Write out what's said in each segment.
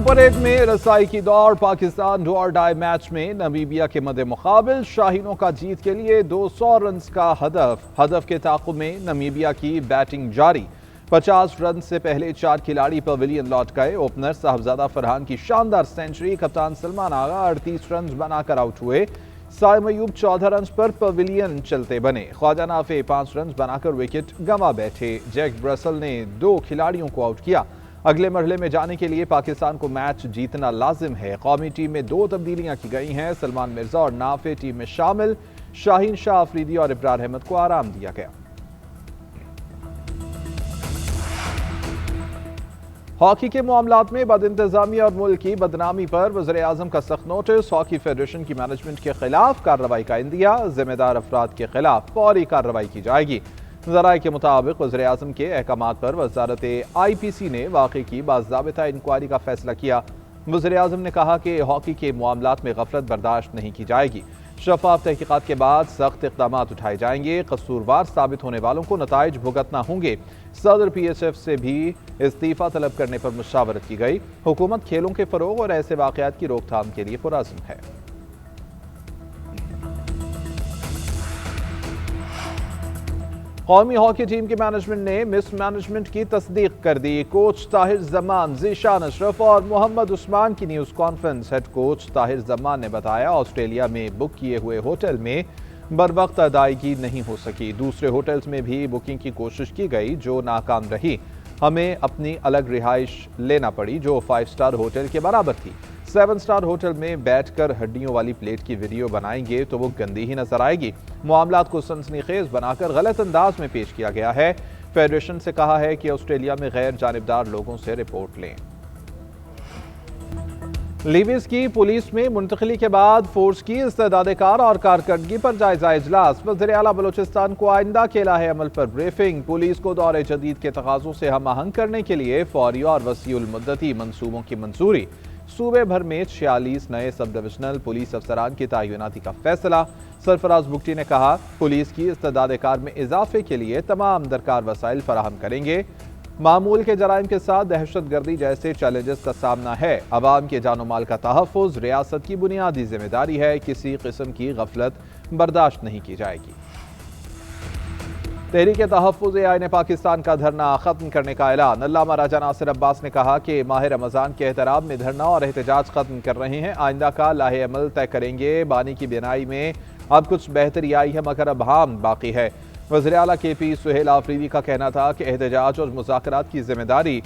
Super 8 में रसाई की दौड़। पाकिस्तान डू और डाई मैच में नमीबिया के मद्दे मुकाबिल शाहीनों का जीत के लिए 200 रन का हदफ के ताक़ुब में नमीबिया की बैटिंग जारी। 50 रन से पहले 4 खिलाड़ी पवेलियन लौट गए। ओपनर साहबजादा फरहान की शानदार सेंचुरी, कप्तान सलमान आगा 38 रन बनाकर आउट हुए। साइम अयूब 14 रन पर पवेलियन चलते बने। ख्वाजा नाफे 5 रन बनाकर विकेट गंवा बैठे। जैक ब्रसल ने 2 खिलाड़ियों को आउट किया। अगले मरहले में जाने के लिए पाकिस्तान को मैच जीतना लाजिम है। कौमी टीम में 2 तब्दीलियां की गई हैं। सलमान मिर्जा और नाफे टीम में शामिल। शाहीन शाह अफरीदी और इब्रार अहमद को आराम दिया गया। हॉकी के मामलात में बदइंतजामी और मुल्क की बदनामी पर वज़ीर आज़म का सख्त नोटिस। हॉकी फेडरेशन की मैनेजमेंट के खिलाफ कार्रवाई का इंदिया। जिम्मेदार अफराद के खिलाफ फौरी कार्रवाई की जाएगी। ज़राए के मुताबिक वज़ीर आज़म के अहकामात पर वज़ारत IPC ने वाक़े की बाज़ाबिता इंक्वायरी का फैसला किया। वज़ीर आज़म ने कहा कि हॉकी के मामलात में गफलत बर्दाश्त नहीं की जाएगी। शफ़ाफ तहक़ीक़ात के बाद सख्त इक़दाम उठाए जाएंगे। कसूरवार साबित होने वालों को नताइज भुगतना होंगे। सदर PSF से भी इस्तीफ़ा तलब करने पर मुशावरत की गई। हुकूमत खेलों के फ़रोग़ और ऐसे वाक़यात की रोकथाम के लिए पुरअज़्म है। कौमी हॉकी टीम की मैनेजमेंट ने मिसमैनेजमेंट की तस्दीक कर दी। कोच ताहिर जमान, ज़ीशान अशरफ और मोहम्मद उस्मान की news conference. Head coach Tahir Zaman ने बताया, ऑस्ट्रेलिया में बुक किए हुए होटल में बरवक्त अदायगी नहीं हो सकी। दूसरे होटल्स में भी बुकिंग की कोशिश की गई जो नाकाम रही। हमें अपनी अलग रिहाइश लेना पड़ी जो 5 स्टार होटल के बराबर थी। 7 स्टार होटल में बैठकर हड्डियों वाली प्लेट की वीडियो बनाएंगे तो वो गंदी ही नजर आएगी। मामलात को सनसनीखेज बनाकर गलत अंदाज में पेश किया गया है। फेडरेशन से कहा है कि ऑस्ट्रेलिया में गैर जानिबदार लोगों से रिपोर्ट लें। लीविस की पुलिस में मुंतकली के बाद फोर्स की इस्तेदाद कार और कारकर्दगी पर जायजा इजलास। वज़ीर आला बलूचिस्तान को आइंदा के लाहे अमल पर ब्रीफिंग। पुलिस को दौरे जदीद के तकाज़ों से हम आहंग करने के लिए फौरी और वसीउल मुद्दती मंसूबों की मंजूरी। सूबे भर में 46 नए सब डिविजनल पुलिस अफसरान की तैनाती का फैसला। सरफराज बुगटी ने कहा, पुलिस की इस्तेदाद कार में इजाफे के लिए तमाम दरकार वसाइल फराहम करेंगे। मामूल के जराइम के साथ दहशत गर्दी जैसे चैलेंजेस का सामना है। अवाम के जानो माल का तहफ़्फ़ुज़ रियासत की बुनियादी जिम्मेदारी है। किसी किस्म की गफलत बर्दाश्त नहीं की जाएगी। तहरीक तहफ़्फ़ुज़ AI ने पाकिस्तान का धरना खत्म करने का ऐलान। अल्लामा राजा नासिर अब्बास ने कहा कि माह रमज़ान के एहतराम में धरना और एहतजाज खत्म कर रहे हैं। आइंदा का लाहे अमल तय करेंगे। बानी की बिनाई में अब कुछ बेहतरी आई है मगर अब हाम बाकी है। वज़ीर आला KP सुहेल आफरीदी का कहना था कि एहतजाज और मुज़ाकरात की जिम्मेदारी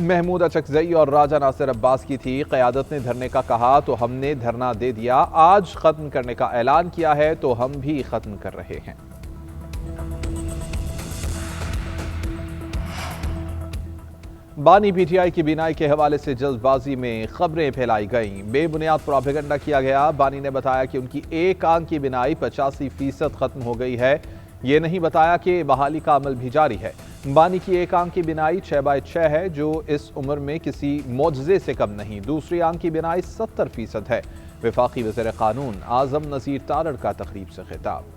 महमूद अचकज़ई और राजा नासिर अब्बास की थी। क़यादत ने धरने का कहा तो हमने धरना दे दिया। आज ख़त्म करने का ऐलान किया है तो हम भी ख़त्म कर रहे हैं। बानी PTI की बिनाई के हवाले से जल्दबाजी में खबरें फैलाई गईं। बेबुनियाद प्रोपेगेंडा किया गया। बानी ने बताया कि उनकी एक आंख की बिनाई 85% खत्म हो गई है। ये नहीं बताया कि बहाली का अमल भी जारी है। बानी की एक आंख की बिनाई 6/6 है जो इस उम्र में किसी मौजज़े से कम नहीं। दूसरी आंख की बिनाई 70% है। वफाकी वज़ीर क़ानून आज़म नज़ीर तारड़ का तकरीब से खिताब।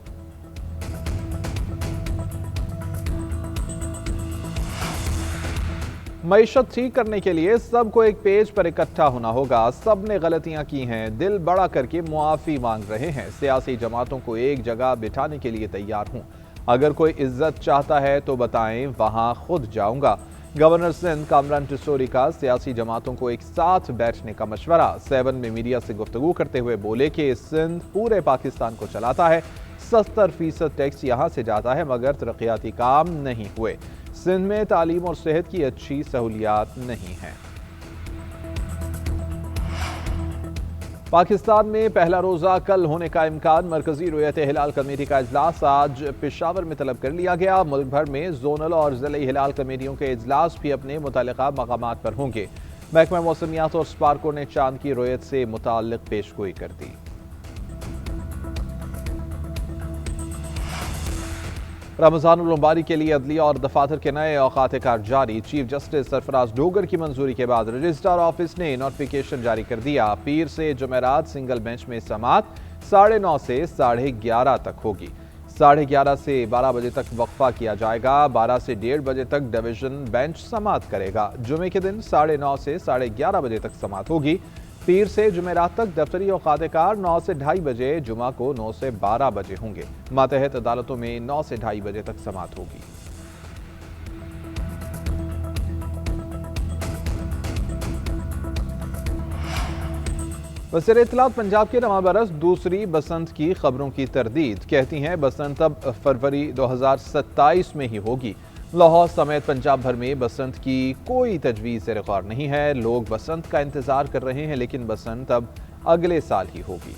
मईशत ठीक करने के लिए सबको एक पेज पर इकट्ठा होना होगा। सब ने गलतियां की हैं, दिल बड़ा करके मुआफ़ी मांग रहे हैं। सियासी जमातों को एक जगह बिठाने के लिए तैयार हूं। अगर कोई इज्जत चाहता है तो बताएं, वहां खुद जाऊंगा। गवर्नर सिंध कामरान टिसोरी का सियासी जमातों को एक साथ बैठने का मशवरा। 7 में मीडिया से गुफ्तगू करते हुए बोले कि सिंध पूरे पाकिस्तान को चलाता है। 70% टैक्स यहाँ से जाता है मगर तरक्याती काम नहीं हुए। सिंध में तालीम और सेहत की अच्छी सहूलियात नहीं हैं। पाकिस्तान में पहला रोजा कल होने का इम्कान। मरकजी रुयत हिलाल कमेटी का इजलास आज पेशावर में तलब कर लिया गया। मुल्क भर में जोनल और ज़िले हिलाल कमेटियों के इजलास भी अपने मुतल्लिका मकामात पर होंगे। महकमा मौसमियात और स्पार्को ने चांद की रुयत से मुताल्लिक पेशगोई कर दी। रमज़ानुल मुबारक के लिए अदलिया और दफातर के नए औकात कार जारी। चीफ जस्टिस सरफराज डोगर की मंजूरी के बाद रजिस्ट्रार ऑफिस ने नोटिफिकेशन जारी कर दिया। पीर से जुमेरात सिंगल बेंच में समात 9:30 से 11:30 तक होगी। 11:30 से 12 बजे तक वक्फा किया जाएगा। 12 से 1:30 बजे तक डिवीजन बेंच समाअत करेगा। जुमे के दिन 9:30 से 11:30 बजे तक समाअत होगी। पीर से जुमेरात तक दफ्तरी और खातेकार 9 से 2:30 बजे, जुमा को 9 से 12 बजे होंगे। मातहत अदालतों में 9 से 2:30 बजे तक समाअत होगी। वज़ीर इत्तलात पंजाब के रमा बरस दूसरी बसंत की खबरों की तरदीद। कहती हैं बसंत अब फरवरी 2027 में ही होगी। लाहौर समेत पंजाब भर में बसंत की कोई तजवीज़ ज़ेर गौर नहीं है। लोग बसंत का इंतज़ार कर रहे हैं, लेकिन बसंत अब अगले साल ही होगी।